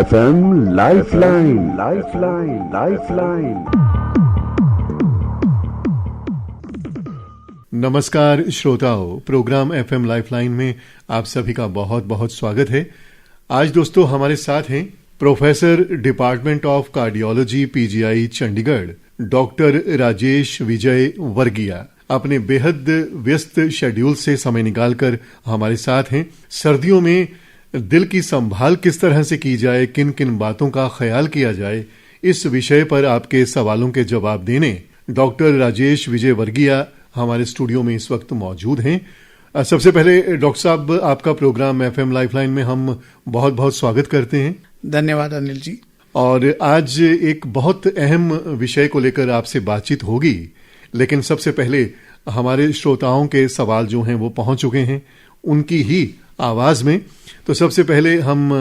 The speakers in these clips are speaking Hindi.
FM lifeline. नमस्कार श्रोताओं, प्रोग्राम FM लाइफलाइन में आप सभी का बहुत बहुत स्वागत है। आज दोस्तों हमारे साथ हैं professor department of cardiology PGI Chandigarh doctor Rajesh Vijay Vargiya. अपने बेहद व्यस्त शेड्यूल से समय निकालकर हमारे साथ हैं। सर्दियों में दिल की संभाल किस तरह से की जाए, किन किन बातों का ख्याल किया जाए, इस विषय पर आपके सवालों के जवाब देने डॉक्टर राजेश विजय वर्गिया हमारे स्टूडियो में इस वक्त मौजूद हैं। सबसे पहले डॉक्टर साहब, आपका प्रोग्राम FM लाइफलाइन में हम बहुत बहुत स्वागत करते हैं। धन्यवाद अनिल जी। और आज एक बहुत अहम विषय को लेकर आपसे बातचीत होगी, लेकिन सबसे पहले हमारे श्रोताओं के सवाल जो हैं वो पहुंच चुके हैं उनकी ही आवाज में। तो सबसे पहले हम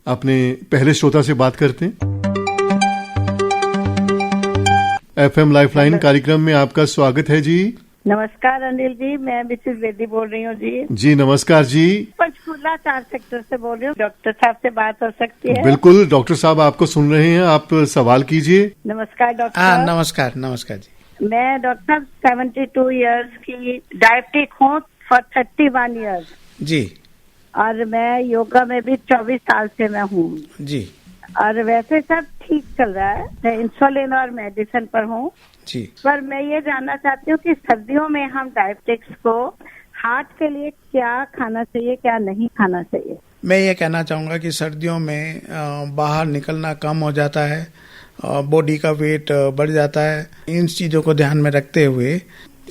अपने पहले श्रोता से बात करते हैं। FM लाइफलाइन कार्यक्रम में आपका स्वागत है जी। नमस्कार अनिल जी, मैं मिसेस बेदी बोल रही हूँ जी। जी नमस्कार जी। पंचकूला 4 सेक्टर से बोल रही हूँ। डॉक्टर साहब से बात हो सकती है? बिल्कुल, डॉक्टर साहब आपको सुन रहे हैं, आप सवाल कीजिए। नमस्कार डॉक्टर। नमस्कार जी। मैं डॉक्टर 72 इयर्स की डायबिटिक हूँ फॉर 31 इयर्स जी। और मैं योगा में भी 24 साल से मैं हूँ जी। और वैसे सब ठीक चल रहा है। मैं इंसुलिन और मेडिसिन पर हूँ जी। पर मैं ये जानना चाहती हूँ कि सर्दियों में हम डायबिटिक्स को हार्ट के लिए क्या खाना चाहिए, क्या नहीं खाना चाहिए? मैं ये कहना चाहूँगा कि सर्दियों में बाहर निकलना कम हो जाता है, बॉडी का वेट बढ़ जाता है। इन चीज़ों को ध्यान में रखते हुए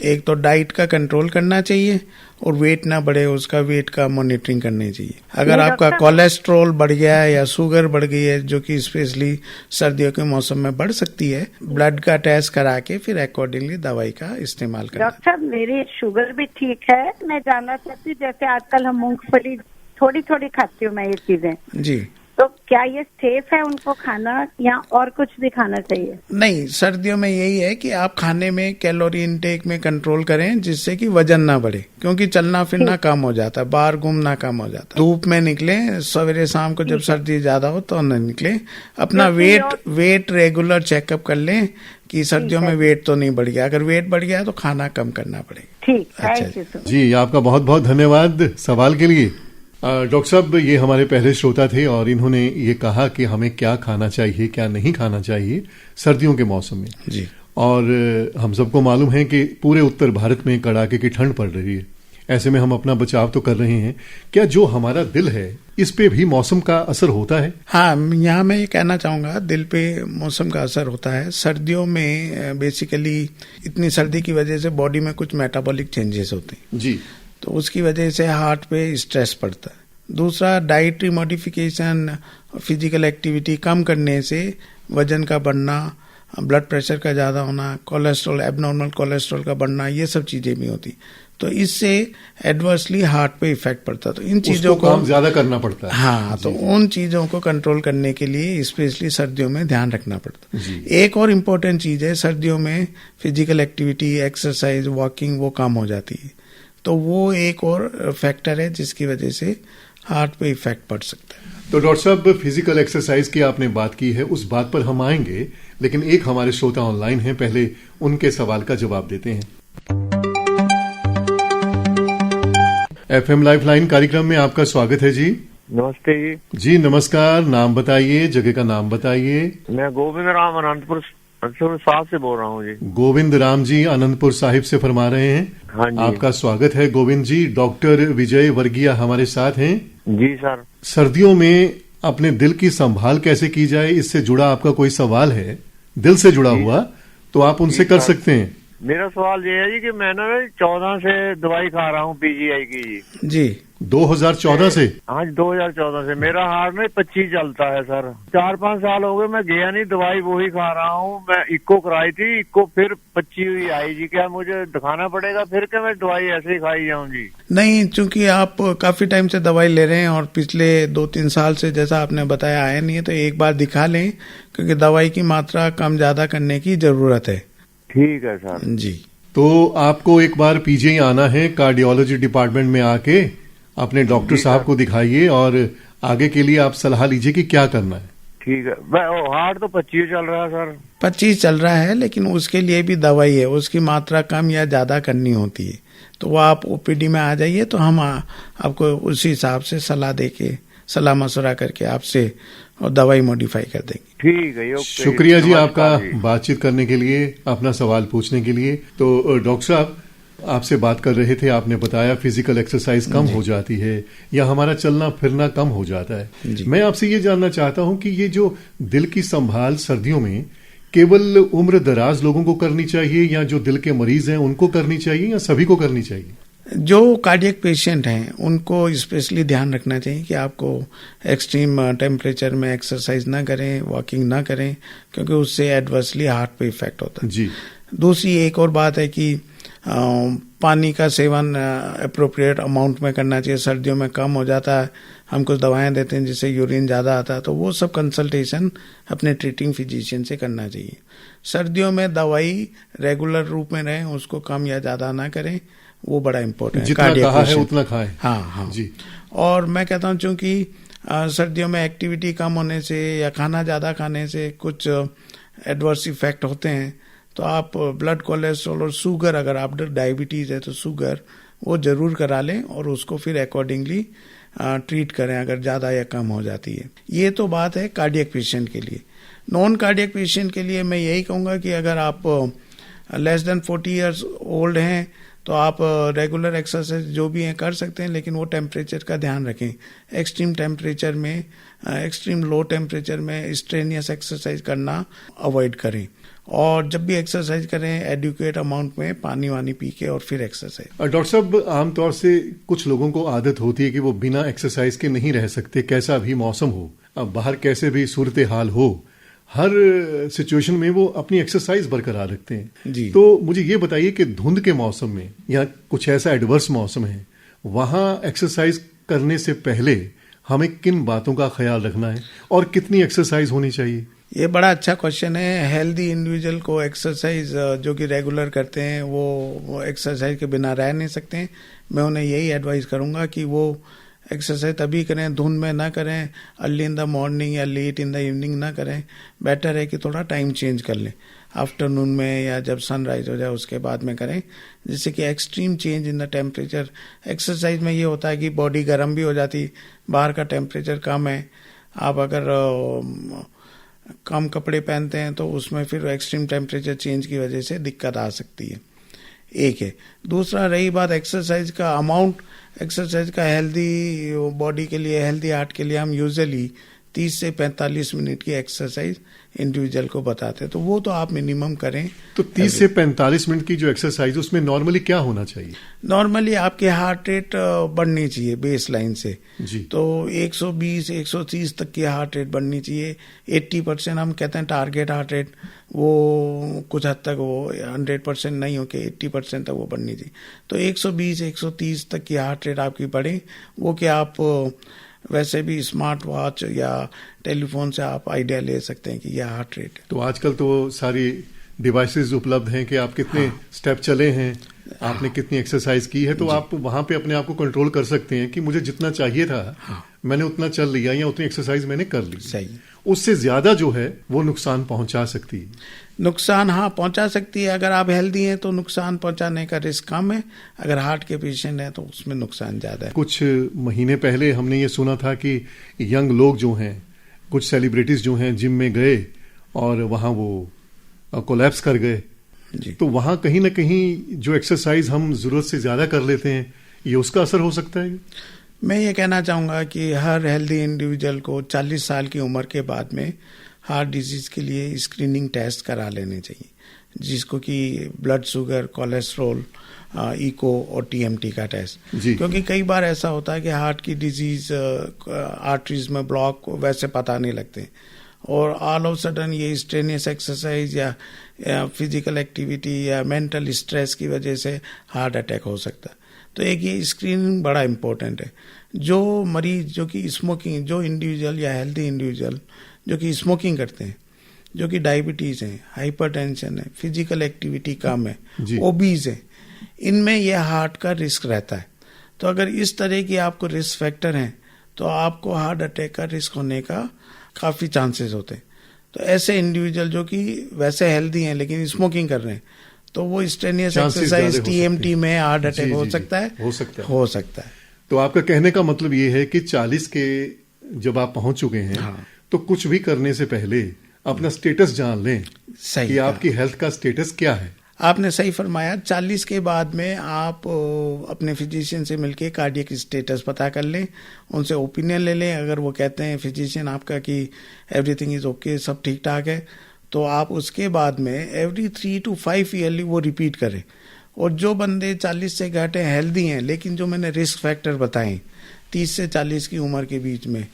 एक तो डाइट का कंट्रोल करना चाहिए और वेट ना बढ़े उसका वेट का मॉनिटरिंग करनी चाहिए। अगर आपका कोलेस्ट्रॉल बढ़ गया है या शुगर बढ़ गई है, जो कि स्पेशली सर्दियों के मौसम में बढ़ सकती है, ब्लड का टेस्ट करा के फिर अकॉर्डिंगली दवाई का इस्तेमाल करना। डॉक्टर मेरी शुगर भी ठीक है। मैं जानना चाहती हूँ, जैसे आजकल हम मूंगफली थोड़ी थोड़ी खाती हूँ मैं ये चीजें जी, तो क्या ये सेफ है उनको खाना या और कुछ भी खाना चाहिए? नहीं, सर्दियों में यही है कि आप खाने में कैलोरी इनटेक में कंट्रोल करें जिससे कि वजन ना बढ़े, क्योंकि चलना फिरना कम हो जाता है, बाहर घूमना कम हो जाता है। धूप में निकले सवेरे शाम को, जब सर्दी ज्यादा हो तो न निकले। अपना वेट रेगुलर चेकअप कर लें कि सर्दियों में वेट तो नहीं बढ़ गया। अगर वेट बढ़ गया तो खाना कम करना पड़ेगा। ठीक, अच्छा जी, आपका बहुत बहुत धन्यवाद सवाल के लिए। डॉक्टर साहब, ये हमारे पहले श्रोता थे और इन्होंने ये कहा कि हमें क्या खाना चाहिए, क्या नहीं खाना चाहिए सर्दियों के मौसम में जी। और हम सबको मालूम है कि पूरे उत्तर भारत में कड़ाके की ठंड पड़ रही है। ऐसे में हम अपना बचाव तो कर रहे हैं, क्या जो हमारा दिल है इस पे भी मौसम का असर होता है? हाँ, यहाँ मैं ये कहना चाहूँगा, दिल पे मौसम का असर होता है। सर्दियों में बेसिकली इतनी सर्दी की वजह से बॉडी में कुछ मेटाबॉलिक चेंजेस होते हैं जी, तो उसकी वजह से हार्ट पे स्ट्रेस पड़ता है। दूसरा, डाइटरी मॉडिफिकेशन, फिजिकल एक्टिविटी कम करने से वजन का बढ़ना, ब्लड प्रेशर का ज़्यादा होना, कोलेस्ट्रॉल, एबनॉर्मल कोलेस्ट्रॉल का बढ़ना, ये सब चीज़ें भी होती। तो इससे एडवर्सली हार्ट पे इफेक्ट पड़ता है। तो इन चीज़ों को काम ज़्यादा करना पड़ता है। हाँ, तो उन चीज़ों को कंट्रोल करने के लिए स्पेशली सर्दियों में ध्यान रखना पड़ता है। एक और इम्पोर्टेंट चीज़ है, सर्दियों में फिजिकल एक्टिविटी, एक्सरसाइज, वॉकिंग वो कम हो जाती है। तो वो एक और फैक्टर है जिसकी वजह से हार्ट पे इफेक्ट पड़ सकता है। तो डॉक्टर साहब, फिजिकल एक्सरसाइज की आपने बात की है, उस बात पर हम आएंगे, लेकिन एक हमारे श्रोता ऑनलाइन हैं, पहले उनके सवाल का जवाब देते हैं। FM लाइफलाइन कार्यक्रम में आपका स्वागत है जी। नमस्ते जी। जी नमस्कार, नाम बताइए, जगह का नाम बताइए। मैं गोविंद राम अनंतपुर साहब से बोल रहा हूँ जी। गोविंद राम जी अनंतपुर साहिब से फरमा रहे हैं। हाँ जी, आपका स्वागत है गोविंद जी। डॉक्टर विजय वर्गिया हमारे साथ हैं। जी सर। सर्दियों में अपने दिल की संभाल कैसे की जाए, इससे जुड़ा आपका कोई सवाल है, दिल से जुड़ा हुआ, तो आप उनसे कर सकते हैं। मेरा सवाल ये है जी कि मैं ना 14 से दवाई खा रहा हूँ PGI की जी। 2014 से? हाँ, 2014 से मेरा हार्ट में 25 चलता है सर। 4-5 साल हो गए मैं गया नहीं, दवाई वही खा रहा हूँ। मैं इक्को कराई थी, इक्को फिर 25 हुई आई जी। क्या मुझे दिखाना पड़ेगा फिर क्या मैं दवाई ऐसे ही खाई जाऊँ जी? नहीं, चूंकि आप काफी टाइम से दवाई ले रहे हैं और पिछले 2-3 साल से जैसा आपने बताया आया नहीं है, तो एक बार दिखा लें, क्योंकि दवाई की मात्रा कम ज्यादा करने की जरूरत है। ठीक है सर जी। तो आपको एक बार PGI आना है, कार्डियोलॉजी डिपार्टमेंट में आके अपने डॉक्टर साहब को दिखाइए और आगे के लिए आप सलाह लीजिए कि क्या करना है। ठीक है। हार्ट तो 25 चल रहा है सर। 25 चल रहा है, लेकिन उसके लिए भी दवाई है, उसकी मात्रा कम या ज्यादा करनी होती है। तो वो आप ओपीडी में आ जाइए, तो हम आपको उसी हिसाब से सलाह मशवरा करके आपसे और दवाई मॉडिफाई कर देंगे। ठीक है, शुक्रिया जी आपका बातचीत करने के लिए, अपना सवाल पूछने के लिए। तो डॉक्टर साहब, आपसे बात कर रहे थे, आपने बताया फिजिकल एक्सरसाइज कम हो जाती है या हमारा चलना फिरना कम हो जाता है। मैं आपसे ये जानना चाहता हूं कि ये जो दिल की संभाल सर्दियों में केवल उम्र दराज लोगों को करनी चाहिए या जो दिल के मरीज हैं उनको करनी चाहिए या सभी को करनी चाहिए? जो कार्डियक पेशेंट हैं उनको स्पेशली ध्यान रखना चाहिए कि आपको एक्सट्रीम टेम्परेचर में एक्सरसाइज ना करें, वॉकिंग ना करें, क्योंकि उससे एडवर्सली हार्ट पे इफेक्ट होता है जी। दूसरी एक और बात है कि पानी का सेवन अप्रोप्रिएट अमाउंट में करना चाहिए। सर्दियों में कम हो जाता है, हम कुछ दवाएं देते हैं जिससे यूरिन ज़्यादा आता है, तो वो सब कंसल्टेशन अपने ट्रीटिंग फिजिशियन से करना चाहिए। सर्दियों में दवाई रेगुलर रूप में रहें, उसको कम या ज़्यादा ना करें, वो बड़ा इम्पोर्टेंट है। जितना कहा है उतना खाएं। हाँ जी। और मैं कहता हूँ चूंकि सर्दियों में एक्टिविटी कम होने से या खाना ज़्यादा खाने से कुछ एडवर्स इफेक्ट होते हैं, तो आप ब्लड कोलेस्ट्रॉल और शुगर, अगर आप डायबिटीज है तो शुगर वो जरूर करा लें और उसको फिर अकॉर्डिंगली ट्रीट करें अगर ज़्यादा या कम हो जाती है। ये तो बात है कार्डियक पेशेंट के लिए। नॉन कार्डियक पेशेंट के लिए मैं यही कहूँगा कि अगर आप लेस देन 40 ईयर्स ओल्ड हैं तो आप रेगुलर एक्सरसाइज जो भी हैं कर सकते हैं, लेकिन वो टेम्परेचर का ध्यान रखें। एक्सट्रीम टेम्परेचर में, एक्सट्रीम लो टेम्परेचर में स्ट्रेनियस एक्सरसाइज करना अवॉइड करें, और जब भी एक्सरसाइज करें एडुकेट अमाउंट में पानी वानी पी के और फिर एक्सरसाइज। डॉक्टर साहब, आमतौर से कुछ लोगों को आदत होती है कि वो बिना एक्सरसाइज के नहीं रह सकते, कैसा भी मौसम हो, अब बाहर कैसे भी सूरत हाल हो, हर सिचुएशन में वो अपनी एक्सरसाइज बरकरार रखते हैं जी। तो मुझे ये बताइए कि धुंध के मौसम में या कुछ ऐसा एडवर्स मौसम है, वहां एक्सरसाइज करने से पहले हमें किन बातों का ख्याल रखना है और कितनी एक्सरसाइज होनी चाहिए? ये बड़ा अच्छा क्वेश्चन है। हेल्दी इंडिविजुअल को एक्सरसाइज जो कि रेगुलर करते हैं वो एक्सरसाइज के बिना रह नहीं सकते हैं। मैं उन्हें यही एडवाइस करूंगा कि वो एक्सरसाइज तभी करें, धुंध में ना करें, अर्ली इन द मॉर्निंग या लेट इन द इवनिंग ना करें। बेटर है कि थोड़ा टाइम चेंज कर लें, आफ्टरनून में या जब सनराइज हो जाए उसके बाद में करें, जिससे कि extreme change in the temperature. Exercise में ये होता है कि बॉडी गर्म भी हो जाती, बाहर का टेम्परेचर कम है, आप अगर कम कपड़े पहनते हैं तो उसमें फिर एक्सट्रीम टेम्परेचर चेंज की वजह से दिक्कत आ सकती है। एक है। दूसरा, रही बात एक्सरसाइज का अमाउंट, एक्सरसाइज का हेल्दी बॉडी के लिए, हेल्दी हार्ट के लिए हम यूजुअली 30 से 45 मिनट की एक्सरसाइज इंडिविजुअल को बताते हैं, तो वो तो आप मिनिमम करें। तो 30 से 45 मिनट की जो एक्सरसाइज, उसमें नॉर्मली क्या होना चाहिए? नॉर्मली आपके हार्ट रेट बढ़नी चाहिए बेस लाइन से जी। तो 120-130 तक की हार्ट रेट बढ़नी चाहिए। 80% हम कहते हैं टारगेट हार्ट रेट, वो कुछ हद तक वो 100% नहीं हो के 80% तक वो बढ़नी चाहिए। तो 120-130 तक की हार्ट रेट आपकी बढ़े, वो कि आप वैसे भी स्मार्ट वॉच या टेलीफोन से आप आइडिया ले सकते हैं कि यह हार्ट रेट है। तो आजकल तो सारी डिवाइसेस उपलब्ध हैं कि आप कितने स्टेप चले हैं, आपने कितनी एक्सरसाइज की है, तो आप वहां पे अपने आप को कंट्रोल कर सकते हैं कि मुझे जितना चाहिए था मैंने उतना चल लिया या उतनी एक्सरसाइज मैंने कर ली। सही। उससे ज्यादा जो है वो नुकसान पहुंचा सकती है। नुकसान पहुंचा सकती है। अगर आप हेल्दी हैं तो नुकसान पहुंचाने का रिस्क कम है, अगर हार्ट के पेशेंट हैं तो उसमें नुकसान ज्यादा है। कुछ महीने पहले हमने ये सुना था कि यंग लोग जो हैं, कुछ सेलिब्रिटीज जो हैं, जिम में गए और वहां वो कोलैप्स कर गए जी। तो वहां कहीं ना कहीं जो एक्सरसाइज हम जरूरत से ज्यादा कर लेते हैं, ये उसका असर हो सकता है। मैं ये कहना चाहूंगा कि हर हेल्दी इंडिविजुअल को 40 साल की उम्र के बाद में हार्ट डिजीज के लिए स्क्रीनिंग टेस्ट करा लेने चाहिए, जिसको कि ब्लड शुगर, कोलेस्ट्रॉल, इको और टीएमटी का टेस्ट। क्योंकि कई बार ऐसा होता है कि हार्ट की डिजीज आर्टरीज में ब्लॉक वैसे पता नहीं लगते, और ऑल ऑफ सडन ये स्ट्रेनियस एक्सरसाइज या फिजिकल एक्टिविटी या मेंटल स्ट्रेस की वजह से हार्ट अटैक हो सकता है। तो एक ये स्क्रीनिंग बड़ा इम्पोर्टेंट है। जो मरीज जो कि स्मोकिंग, जो इंडिविजुअल या हेल्दी इंडिविजुअल जो कि स्मोकिंग करते हैं, जो कि डायबिटीज है, हाइपरटेंशन है, फिजिकल एक्टिविटी कम है, ओबीज है, इनमें यह हार्ट का रिस्क रहता है। तो अगर इस तरह की आपको रिस्क फैक्टर हैं तो आपको हार्ट अटैक का रिस्क होने का काफ़ी चांसेस होते हैं। तो ऐसे इंडिविजुअल जो कि वैसे हेल्दी हैं लेकिन स्मोकिंग कर रहे हैं, तो वो स्ट्रेनियस एक्सरसाइज TMT में हार्ट अटैक हो सकता है। हो सकता है। तो आपका कहने का मतलब ये है कि 40 के जब आप पहुंच चुके हैं, हाँ। तो कुछ भी करने से पहले अपना स्टेटस जान लें सही कि आपकी हेल्थ का स्टेटस क्या है। आपने सही फरमाया। 40 के बाद में आप अपने फिजिशियन से मिलके कार्डियक स्टेटस पता कर लें, उनसे ओपिनियन ले लें। अगर वो कहते हैं फिजिशियन आपका कि एवरीथिंग इज ओके, सब ठीक ठाक है, तो आप उसके बाद में एवरी 3 to 5 ईयरली वो रिपीट करें। और जो बंदे 40 से घटे हेल्दी हैं, लेकिन जो मैंने रिस्क फैक्टर बताएं 30 से 40 की उम्र के बीच में,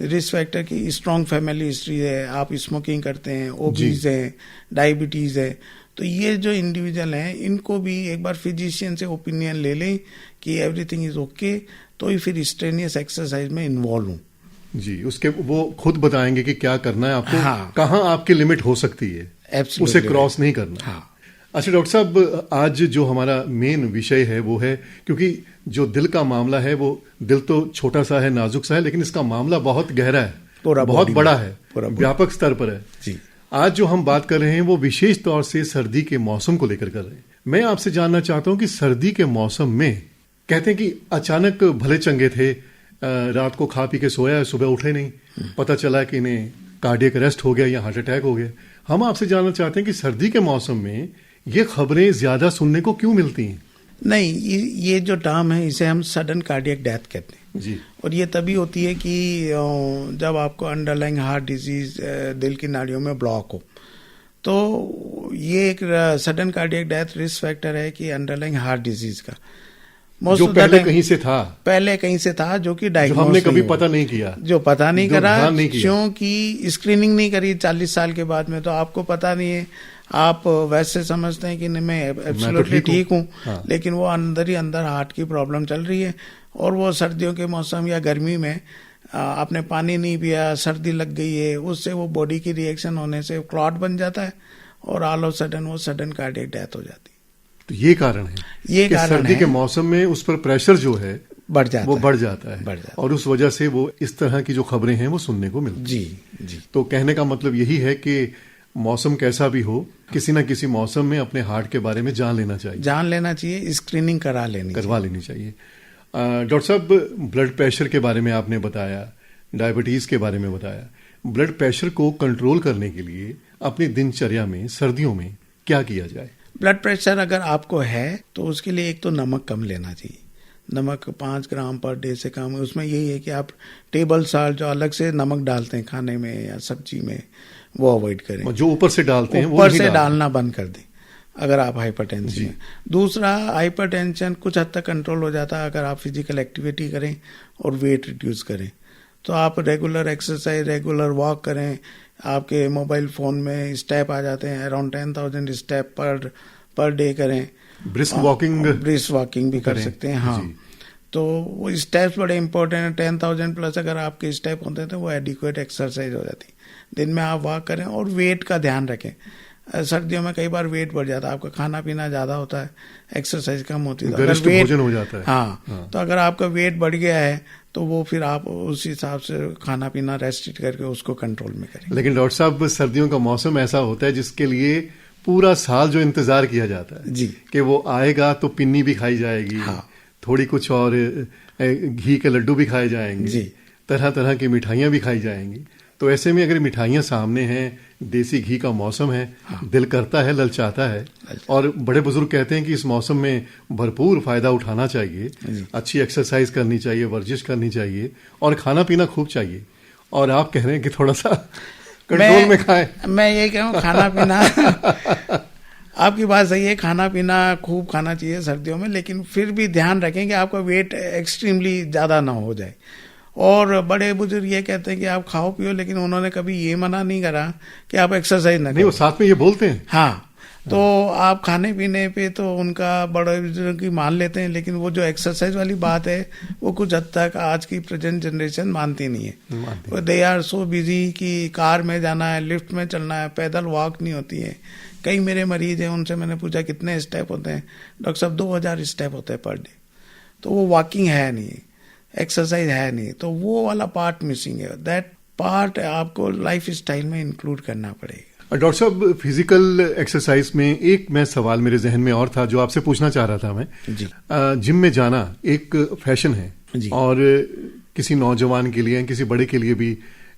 रिस्क फैक्टर की स्ट्रॉन्ग फैमिली हिस्ट्री है, आप स्मोकिंग करते हैं, ओबीज है, डायबिटीज है, तो ये जो इंडिविजुअल हैं इनको भी एक बार फिजिशियन से ओपिनियन ले लें कि एवरीथिंग इज ओके, तो ही फिर स्ट्रेनियस एक्सरसाइज में इन्वॉल्व हूँ। जी, उसके वो खुद बताएंगे कि क्या करना है आपको। हाँ। कहाँ आपकी लिमिट हो सकती है, उसे क्रॉस नहीं करना। हाँ। अच्छा डॉक्टर साहब, आज जो हमारा मेन विषय है वो है, क्योंकि जो दिल का मामला है, वो दिल तो छोटा सा है, नाजुक सा है, लेकिन इसका मामला बहुत गहरा है, बहुत बड़ा है, व्यापक स्तर पर है। जी। आज जो हम बात कर रहे हैं वो विशेष तौर से सर्दी के मौसम को लेकर कर रहे हैं। मैं आपसे जानना चाहता हूं कि सर्दी के मौसम में कहते हैं कि अचानक भले चंगे थे, रात को खा पी के सोया, सुबह उठे नहीं, पता चला कि इन्हें कार्डियक अरेस्ट हो गया या हार्ट अटैक हो गया। हम आपसे जानना चाहते हैं कि सर्दी के मौसम में ये खबरें ज्यादा सुनने को क्यों मिलती हैं? नहीं, ये जो टर्म है इसे हम सडन कार्डियक डेथ कहते हैं जी। और ये तभी होती है कि जब आपको अंडरलाइंग हार्ट डिजीज, दिल की नाड़ियों में ब्लॉक हो, तो ये एक sudden cardiac death risk factor है कि अंडरलाइंग हार्ट डिजीज का जो पहले कहीं से था, जो कि डायग्नोस हमने कभी पता नहीं किया, जो पता नहीं करा, क्योंकि स्क्रीनिंग नहीं करी 40 साल के बाद में, तो आपको पता नहीं है। आप वैसे समझते हैं कि मैं एब्सोल्युटली ठीक हूँ, हाँ। लेकिन वो अंदर ही अंदर हार्ट की प्रॉब्लम चल रही है। और वो सर्दियों के मौसम या गर्मी में आपने पानी नहीं पिया, सर्दी लग गई है, उससे वो बॉडी की रिएक्शन होने से क्लॉट बन जाता है और ऑल ऑफ सडन वो सडन कार्डियक डेथ हो जाती है। तो ये कारण है, ये कि सर्दी के मौसम में उस पर प्रेशर जो है बढ़ जाता है। और उस वजह से वो इस तरह की जो खबरें हैं वो सुनने को मिलती है। जी। तो कहने का मतलब यही है कि मौसम कैसा भी हो, किसी न किसी मौसम में अपने हार्ट के बारे में जान लेना चाहिए, स्क्रीनिंग करवा लेनी चाहिए। डॉक्टर साहब, ब्लड प्रेशर के बारे में आपने बताया, डायबिटीज के बारे में बताया। ब्लड प्रेशर को कंट्रोल करने के लिए अपनी दिनचर्या में सर्दियों में क्या किया जाए? ब्लड प्रेशर अगर आपको है तो उसके लिए एक तो नमक कम लेना चाहिए। नमक 5 ग्राम पर डे से कम है। उसमें यही है कि आप टेबल साल्ट जो अलग से नमक डालते हैं खाने में या सब्जी में, वो अवॉइड करें। जो ऊपर से डालते हैं ऊपर से डालना बंद कर दें अगर आप हाइपरटेंशन हैं। दूसरा, हाइपरटेंशन कुछ हद तक कंट्रोल हो जाता है अगर आप फिजिकल एक्टिविटी करें और वेट रिड्यूस करें। तो आप रेगुलर एक्सरसाइज, रेगुलर वॉक करें। आपके मोबाइल फोन में स्टेप आ जाते हैं, अराउंड 10,000 स्टेप पर डे करें। ब्रिस्क वॉकिंग भी कर सकते हैं। हाँ, तो वो स्टेप्स बड़े इंपॉर्टेंट हैं। 10,000 प्लस अगर आपके स्टेप होते हैं तो वो एडिक्वेट एक्सरसाइज हो जाती है। दिन में आप वॉक करें और वेट का ध्यान रखें। सर्दियों में कई बार वेट बढ़ जाता है, आपका खाना पीना ज्यादा होता है, एक्सरसाइज कम होती है, गरिष्ठ भोजन हो जाता है। हाँ, तो अगर आपका वेट बढ़ गया है तो वो फिर आप उस हिसाब से खाना पीना रेस्ट्रिक्ट करके उसको कंट्रोल में करें। लेकिन डॉक्टर साहब, सर्दियों का मौसम ऐसा होता है जिसके लिए पूरा साल जो इंतजार किया जाता है जी, कि वो आएगा तो पिन्नी भी खाई जाएगी। हाँ। थोड़ी कुछ और घी के लड्डू भी खाए जाएंगे जी, तरह तरह की मिठाइयाँ भी खाई जाएंगी। तो ऐसे में अगर मिठाइयाँ सामने हैं, देसी घी का मौसम है, हाँ, दिल करता है, ललचाता है। और बड़े बुजुर्ग कहते हैं कि इस मौसम में भरपूर फायदा उठाना चाहिए, अच्छी एक्सरसाइज करनी चाहिए, वर्जिश करनी चाहिए और खाना पीना खूब चाहिए। और आप कह रहे हैं कि थोड़ा सा कंट्रोल में खाएं। मैं ये कहूँ, खाना पीना आपकी बात सही है, खाना पीना खूब खाना चाहिए सर्दियों में, लेकिन फिर भी ध्यान रखें कि आपका वेट एक्सट्रीमली ज़्यादा ना हो जाए। और बड़े बुजुर्ग ये कहते हैं कि आप खाओ पियो, लेकिन उन्होंने कभी ये मना नहीं करा कि आप एक्सरसाइज ना करें। नहीं, वो साथ में ये बोलते हैं। हाँ, तो आप खाने पीने पे तो उनका बड़े बुजुर्ग की मान लेते हैं, लेकिन वो जो एक्सरसाइज वाली बात है वो कुछ हद तक आज की प्रेजेंट जनरेशन मानती नहीं है। दे आर सो बिजी कि कार में जाना है, लिफ्ट में चलना है, पैदल वॉक नहीं होती है। कई मेरे मरीज हैं, उनसे मैंने पूछा कितने स्टेप होते हैं, डॉक्टर साहब 2000 स्टेप होते हैं पर डे। तो वो वॉकिंग है नहीं, एक्सरसाइज है नहीं, तो वो वाला पार्ट मिसिंग है। दैट पार्ट आपको लाइफ स्टाइल में इंक्लूड करना पड़ेगा। डॉक्टर साहब, फिजिकल एक्सरसाइज में एक मैं सवाल मेरे जहन में और था जो आपसे पूछना चाह रहा था मैं जी। जिम में जाना एक फैशन है जी। और किसी नौजवान के लिए किसी बड़े के लिए भी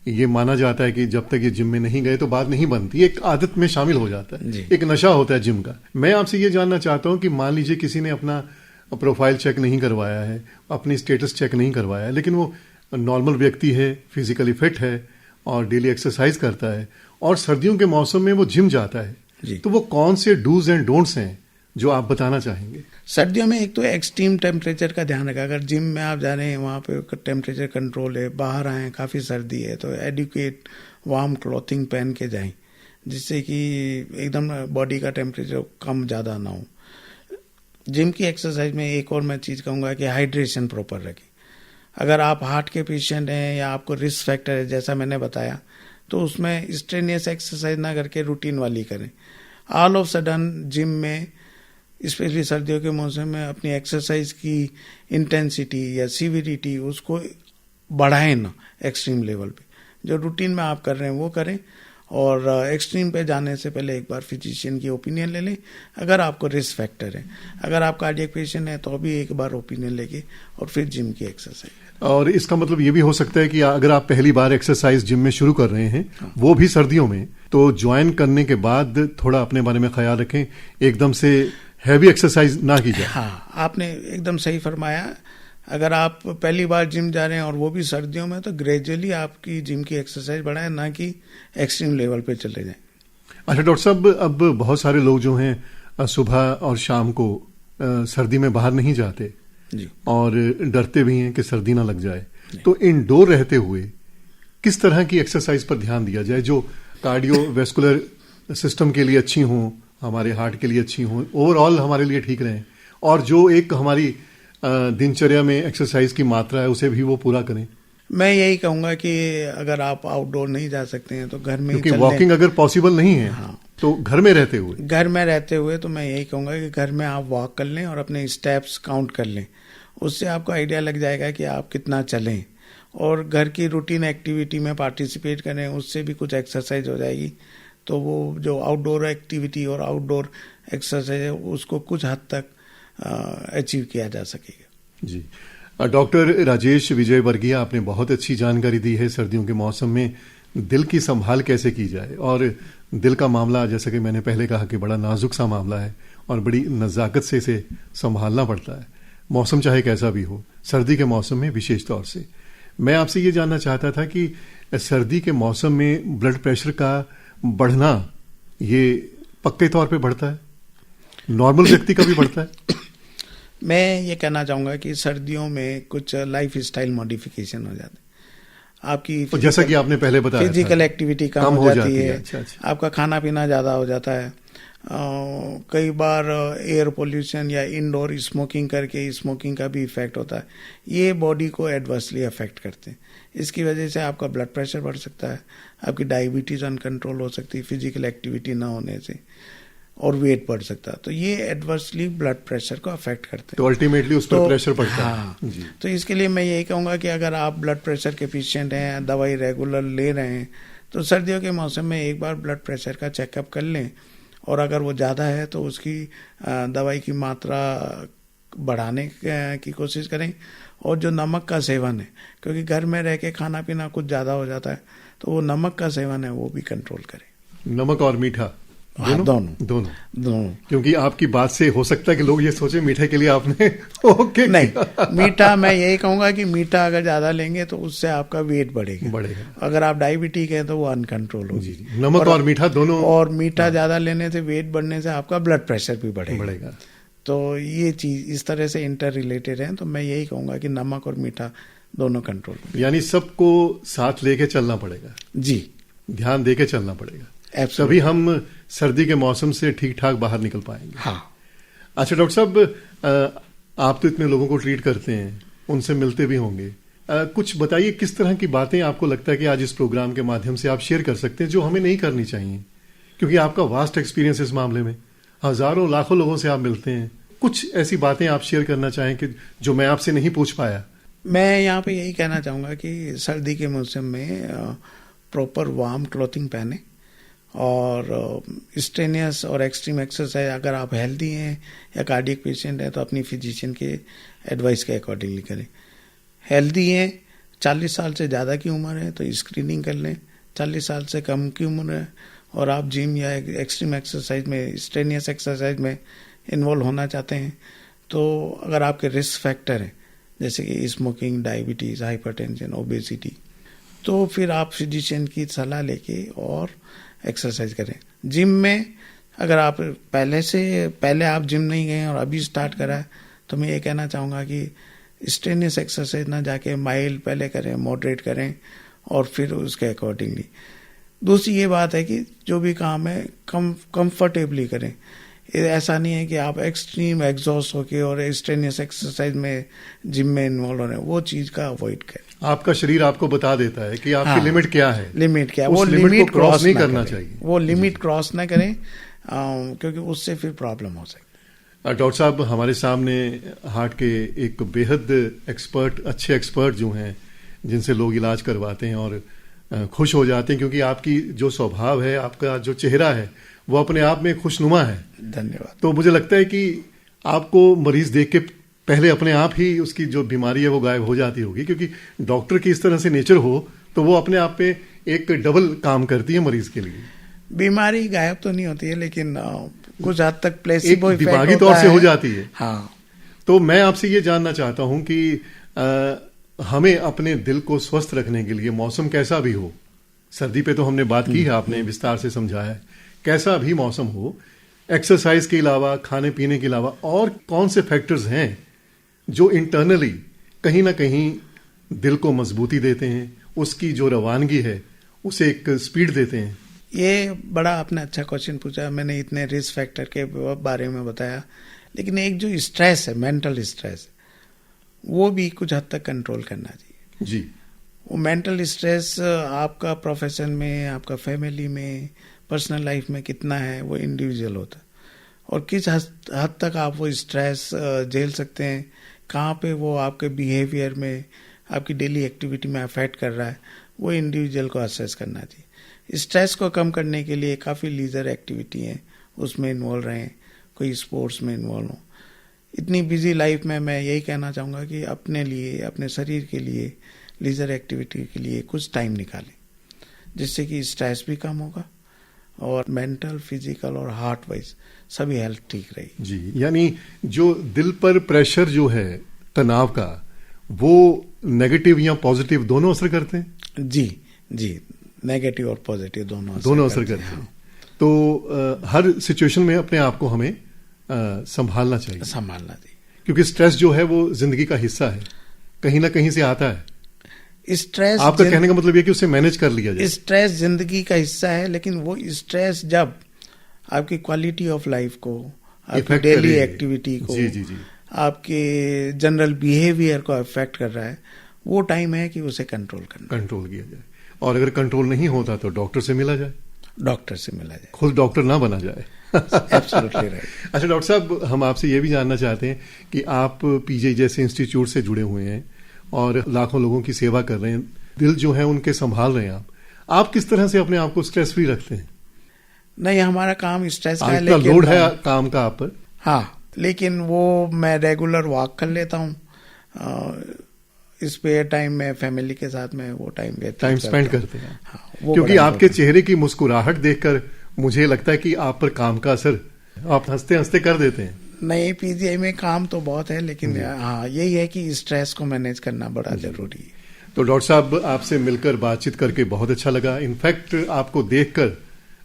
ये माना जाता है कि जब तक ये जिम में नहीं गए तो बात नहीं बनती, एक आदत में शामिल हो जाता है, एक नशा होता है जिम का। मैं आपसे ये जानना चाहता हूँ कि मान लीजिए किसी ने अपना प्रोफाइल चेक नहीं करवाया है, अपनी स्टेटस चेक नहीं करवाया है, लेकिन वो नॉर्मल व्यक्ति है, फिजिकली फिट है और डेली एक्सरसाइज करता है और सर्दियों के मौसम में वो जिम जाता है, तो वो कौन से डूज एंड डोंट्स हैं जो आप बताना चाहेंगे? सर्दियों में एक तो एक्सट्रीम टेम्परेचर का ध्यान रखा। अगर जिम में आप जा रहे हैं वहाँ पे टेम्परेचर कंट्रोल है, बाहर आए काफ़ी सर्दी है तो एडिक्वेट वार्म क्लॉथिंग पहन के जाएं जिससे कि एकदम बॉडी का टेम्परेचर कम ज़्यादा ना हो। जिम की एक्सरसाइज में एक और मैं चीज़ कहूँगा कि हाइड्रेशन प्रॉपर रखें। अगर आप हार्ट के पेशेंट हैं या आपको रिस्क फैक्टर है जैसा मैंने बताया, तो उसमें स्ट्रेनियस एक्सरसाइज ना करके रूटीन वाली करें। ऑल ऑफ सडन जिम में स्पेशली सर्दियों के मौसम में अपनी एक्सरसाइज की इंटेंसिटी या सीविरिटी उसको बढ़ाएं ना एक्सट्रीम लेवल पे। जो रूटीन में आप कर रहे हैं वो करें और एक्सट्रीम पे जाने से पहले एक बार फिजिशियन की ओपिनियन ले लें अगर आपको रिस्क फैक्टर है। अगर आप कार्डियक पेशेंट है तो भी एक बार ओपिनियन लेके और फिर जिम की एक्सरसाइज। और इसका मतलब ये भी हो सकता है कि अगर आप पहली बार एक्सरसाइज जिम में शुरू कर रहे हैं, वो भी सर्दियों में, तो ज्वाइन करने के बाद थोड़ा अपने बारे में ख्याल रखें, एकदम से हैवी एक्सरसाइज ना की जाए। हाँ, आपने एकदम सही फरमाया। अगर आप पहली बार जिम जा रहे हैं और वो भी सर्दियों में, तो ग्रेजुअली आपकी जिम की एक्सरसाइज बढ़ाएं, ना कि एक्सट्रीम लेवल पे चले जाएं। अच्छा डॉक्टर साहब, अब बहुत सारे लोग जो हैं सुबह और शाम को सर्दी में बाहर नहीं जाते जी, और डरते भी हैं कि सर्दी ना लग जाए, तो इंडोर रहते हुए किस तरह की एक्सरसाइज पर ध्यान दिया जाए जो कार्डियोवैस्कुलर सिस्टम के लिए अच्छी हों, हमारे हार्ट के लिए अच्छी हों, ओवरऑल हमारे लिए ठीक रहें, और जो एक हमारी दिनचर्या में एक्सरसाइज की मात्रा है उसे भी वो पूरा करें? मैं यही कहूंगा कि अगर आप आउटडोर नहीं जा सकते हैं तो घर में क्योंकि वॉकिंग अगर पॉसिबल नहीं है, हाँ, तो घर में रहते हुए तो मैं यही कहूंगा कि घर में आप वॉक कर लें और अपने स्टेप्स काउंट कर लें। उससे आपको आइडिया लग जाएगा कि आप कितना चलें, और घर की रूटीन एक्टिविटी में पार्टिसिपेट करें, उससे भी कुछ एक्सरसाइज हो जाएगी। तो वो जो आउटडोर एक्टिविटी और आउटडोर एक्सरसाइज है उसको कुछ हद तक अचीव किया जा सकेगा। जी, डॉक्टर राजेश विजय वर्गीय, आपने बहुत अच्छी जानकारी दी है सर्दियों के मौसम में दिल की संभाल कैसे की जाए। और दिल का मामला, जैसा कि मैंने पहले कहा, कि बड़ा नाजुक सा मामला है और बड़ी नज़ाकत से इसे संभालना पड़ता है, मौसम चाहे कैसा भी हो, सर्दी के मौसम में विशेष तौर से। मैं आपसे ये जानना चाहता था कि सर्दी के मौसम में ब्लड प्रेशर का बढ़ना ये पक्के तौर पे बढ़ता है, नॉर्मल व्यक्ति का भी बढ़ता है? मैं ये कहना चाहूँगा कि सर्दियों में कुछ लाइफ स्टाइल मॉडिफिकेशन हो जाते हैं। आपकी जैसा कि आपने पहले बताया, फिजिकल एक्टिविटी कम हो जाती है। अच्छा। आपका खाना पीना ज़्यादा हो जाता है। कई बार एयर पोल्यूशन या इंडोर स्मोकिंग करके स्मोकिंग का भी इफेक्ट होता है। ये बॉडी को एडवर्सली अफेक्ट करते हैं। इसकी वजह से आपका ब्लड प्रेशर बढ़ सकता है, आपकी डायबिटीज़ अनकंट्रोल हो सकती है फिजिकल एक्टिविटी ना होने से, और वेट बढ़ सकता है। तो ये एडवर्सली ब्लड प्रेशर को अफेक्ट करते हैं। तो अल्टीमेटली उस पर प्रेशर पड़ता है। हाँ, तो इसके लिए मैं यही कहूँगा कि अगर आप ब्लड प्रेशर के पेशेंट हैं, दवाई रेगुलर ले रहे हैं, तो सर्दियों के मौसम में एक बार ब्लड प्रेशर का चेकअप कर लें, और अगर वो ज़्यादा है तो उसकी दवाई की मात्रा बढ़ाने की कोशिश करें। और जो नमक का सेवन है, क्योंकि घर में रह के खाना पीना कुछ ज़्यादा हो जाता है, तो वो नमक का सेवन है वो भी कंट्रोल करें। नमक और मीठा दोनों। क्योंकि आपकी बात से हो सकता है कि लोग ये सोचे मीठे के लिए आपने ओके नहीं, मीठा मैं यही कहूंगा कि मीठा अगर ज्यादा लेंगे तो उससे आपका वेट बढ़ेगा। अगर आप डायबिटिक है तो वो अनकंट्रोल होगी। नमक और मीठा दोनों। और मीठा ज्यादा लेने से वेट बढ़ने से आपका ब्लड प्रेशर भी बढ़ेगा। तो ये चीज इस तरह से इंटर रिलेटेड है। तो मैं यही कहूंगा कि नमक और मीठा दोनों कंट्रोल। यानी सबको साथ लेके चलना पड़ेगा। जी, ध्यान देके चलना पड़ेगा, तभी हम सर्दी के मौसम से ठीक ठाक बाहर निकल पाएंगे। हाँ। अच्छा डॉक्टर साहब, आप तो इतने लोगों को ट्रीट करते हैं, उनसे मिलते भी होंगे, कुछ बताइए किस तरह की बातें आपको लगता है कि आज इस प्रोग्राम के माध्यम से आप शेयर कर सकते हैं जो हमें नहीं करनी चाहिए, क्योंकि आपका वास्ट एक्सपीरियंस इस मामले में, हजारों लाखों लोगों से आप मिलते हैं। कुछ ऐसी बातें आप शेयर करना चाहें कि जो मैं आपसे नहीं पूछ पाया, मैं यहाँ पे यही कहना चाहूँगा कि सर्दी के मौसम में प्रॉपर वार्म क्लॉथिंग पहने और स्ट्रेनियस और एक्सट्रीम एक्सरसाइज, अगर आप हेल्दी हैं या कार्डियक पेशेंट हैं तो अपनी फिजिशियन के एडवाइस के अकॉर्डिंगली करें। हेल्दी हैं, 40 साल से ज़्यादा की उम्र है तो स्क्रीनिंग कर लें, 40 साल से कम की उम्र है और आप जिम या एक्सट्रीम एक्सरसाइज में, स्ट्रेनियस एक्सरसाइज में इन्वॉल्व होना चाहते हैं तो अगर आपके रिस्क फैक्टर हैं जैसे कि स्मोकिंग, डायबिटीज़, हाइपरटेंशन, ओबेसिटी, तो फिर आप फिजिशियन की सलाह लेके और एक्सरसाइज करें। जिम में अगर आप पहले आप जिम नहीं गए और अभी स्टार्ट करा है तो मैं ये कहना चाहूँगा कि स्ट्रेनियस एक्सरसाइज ना जाके माइल्ड पहले करें, मॉडरेट करें और फिर उसके अकॉर्डिंगली। दूसरी ये बात है कि जो भी काम है कंफर्टेबली करें। ऐसा नहीं है कि आप एक्सट्रीम एग्जॉस्ट होके और स्ट्रेनियस एक्सरसाइज में जिम में इन्वॉल्व हो रहे हैं, वो चीज का अवॉइड करें। आपका शरीर आपको बता देता है कि आपकी लिमिट क्या है, लिमिट क्या, वो लिमिट को क्रॉस नहीं करना चाहिए, वो लिमिट क्रॉस ना करें क्योंकि उससे फिर प्रॉब्लम हो सकती है। डॉक्टर साहब, हमारे सामने हार्ट के एक बेहद अच्छे एक्सपर्ट जो हैं जिनसे लोग इलाज करवाते हैं और खुश हो जाते हैं, क्योंकि आपकी जो स्वभाव है, आपका जो चेहरा है वो अपने आप में खुशनुमा है। धन्यवाद। तो मुझे लगता है कि आपको मरीज देख के पहले अपने आप ही उसकी जो बीमारी है वो गायब हो जाती होगी, क्योंकि डॉक्टर की इस तरह से नेचर हो तो वो अपने आप पे एक डबल काम करती है मरीज के लिए। बीमारी गायब तो नहीं होती है लेकिन कुछ हद तक प्लेसिबो इफेक्ट दिमागी तौर से हो जाती है। हाँ, तो मैं आपसे ये जानना चाहता हूं कि हमें अपने दिल को स्वस्थ रखने के लिए मौसम कैसा भी हो, सर्दी पे तो हमने बात की है, आपने विस्तार से समझाया है, कैसा भी मौसम हो, एक्सरसाइज के अलावा, खाने पीने के अलावा और कौन से फैक्टर्स हैं जो इंटरनली कहीं ना कहीं दिल को मजबूती देते हैं, उसकी जो रवानगी है उसे एक स्पीड देते हैं? ये बड़ा आपने अच्छा क्वेश्चन पूछा। मैंने इतने रिस्क फैक्टर के बारे में बताया, लेकिन एक जो स्ट्रेस है, मेंटल स्ट्रेस, वो भी कुछ हद तक कंट्रोल करना चाहिए जी। वो मेंटल स्ट्रेस आपका प्रोफेशन में, आपका फैमिली में, पर्सनल लाइफ में कितना है वो इंडिविजुअल होता है और किस हद तक आप वो स्ट्रेस झेल सकते हैं, कहाँ पे वो आपके बिहेवियर में, आपकी डेली एक्टिविटी में अफेक्ट कर रहा है, वो इंडिविजुअल को असेस करना चाहिए। स्ट्रेस को कम करने के लिए काफ़ी लीजर एक्टिविटी हैं, उसमें इन्वॉल्व रहें, कोई स्पोर्ट्स में इन्वॉल्व हो। इतनी बिजी लाइफ में मैं यही कहना चाहूँगा कि अपने लिए, अपने शरीर के लिए, लीजर एक्टिविटी के लिए कुछ टाइम निकालें, जिससे कि स्ट्रेस भी कम होगा और मेंटल, फिजिकल और हार्ट वाइज सभी हेल्थ ठीक रहेगी। जी, यानी जो दिल पर प्रेशर जो है तनाव का, वो नेगेटिव या पॉजिटिव दोनों असर करते हैं? जी, नेगेटिव और पॉजिटिव दोनों असर करते हैं। तो हर सिचुएशन में अपने आप को हमें संभालना चाहिए, क्योंकि स्ट्रेस जो है वो जिंदगी का हिस्सा है, कहीं ना कहीं से आता है। स्ट्रेस, आपका कहने का मतलब यह कि उसे मैनेज कर लिया जाए। स्ट्रेस जिंदगी का हिस्सा है, लेकिन वो स्ट्रेस जब आपकी क्वालिटी ऑफ लाइफ को, आपकी डेली एक्टिविटी को, जी, आपके जनरल बिहेवियर को अफेक्ट कर रहा है, वो टाइम है कि उसे कंट्रोल किया जाए। और अगर कंट्रोल नहीं होता तो डॉक्टर से मिला जाए, खुद डॉक्टर ना बना जाए। Absolutely right. अच्छा डॉक्टर साहब, हम आपसे ये भी जानना चाहते हैं कि आप पीजीआई जैसे इंस्टीट्यूट से जुड़े हुए हैं और लाखों लोगों की सेवा कर रहे हैं, दिल जो है उनके संभाल रहे हैं आप किस तरह से अपने आप को स्ट्रेस फ्री रखते हैं? नहीं, हमारा काम स्ट्रेस का है, लेकिन लोड है काम का आप पर। हाँ, लेकिन वो मैं रेगुलर वॉक कर लेता हूँ, स्पेयर टाइम में फैमिली के साथ में वो टाइम स्पेंड करते हैं। हाँ, क्योंकि आपके चेहरे की मुस्कुराहट देखकर मुझे लगता है कि आप पर काम का असर आप हंसते हंसते कर देते हैं। नहीं, पीजीआई में काम तो बहुत है, लेकिन हाँ, यही है कि स्ट्रेस को मैनेज करना बड़ा जरूरी है। तो डॉक्टर साहब, आपसे मिलकर बातचीत करके बहुत अच्छा लगा। इनफैक्ट आपको देखकर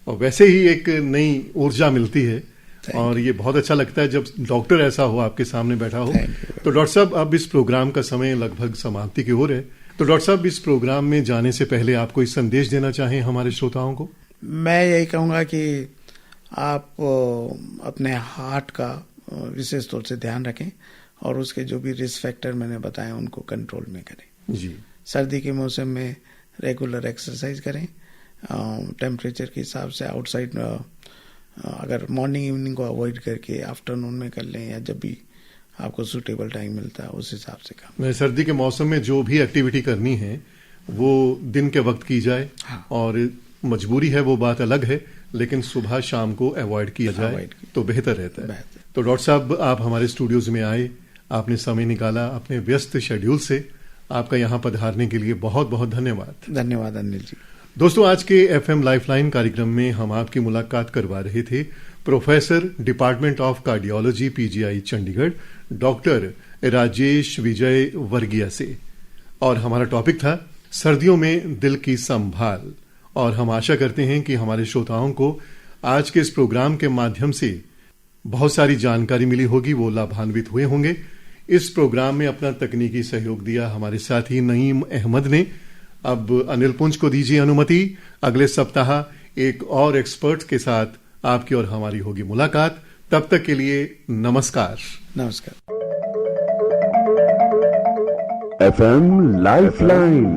और वैसे ही एक नई ऊर्जा मिलती है और ये बहुत अच्छा लगता है जब डॉक्टर ऐसा हो, आपके सामने बैठा हो। तो डॉक्टर साहब, अब इस प्रोग्राम का समय लगभग समाप्ति की ओर है, तो डॉक्टर साहब इस प्रोग्राम में जाने से पहले आप कोई संदेश देना चाहें हमारे श्रोताओं को? मैं यही कहूँगा कि आप अपने हार्ट का विशेष तौर से ध्यान रखें और उसके जो भी रिस्क फैक्टर मैंने बताए उनको कंट्रोल में करें। जी। सर्दी के मौसम में रेगुलर एक्सरसाइज करें, टेम्परेचर के हिसाब से आउटसाइड अगर मॉर्निंग इवनिंग को अवॉइड करके आफ्टरनून में कर लें या जब भी आपको सूटेबल टाइम मिलता है, उस हिसाब से काम। सर्दी के मौसम में जो भी एक्टिविटी करनी है वो दिन के वक्त की जाए। हाँ। और मजबूरी है वो बात अलग है, लेकिन सुबह शाम को अवॉइड किया जाए तो बेहतर रहता है। तो डॉक्टर साहब, आप हमारे स्टूडियोज में आए, आपने समय निकाला अपने व्यस्त शेड्यूल से। आपका यहाँ पधारने के लिए बहुत बहुत धन्यवाद। धन्यवाद अनिल जी। दोस्तों, आज के FM लाइफलाइन कार्यक्रम में हम आपकी मुलाकात करवा रहे थे professor department of cardiology PGI Chandigarh doctor Rajesh Vijay Vargiya से, और हमारा टॉपिक था सर्दियों में दिल की संभाल। और हम आशा करते हैं कि हमारे श्रोताओं को आज के इस प्रोग्राम के माध्यम से बहुत सारी जानकारी मिली होगी, वो लाभान्वित हुए होंगे। इस प्रोग्राम में अपना तकनीकी सहयोग दिया हमारे साथी नईम अहमद ने। अब अनिल पुंज को दीजिए अनुमति। अगले सप्ताह एक और एक्सपर्ट के साथ आपकी और हमारी होगी मुलाकात। तब तक के लिए नमस्कार। नमस्कार। FM lifeline.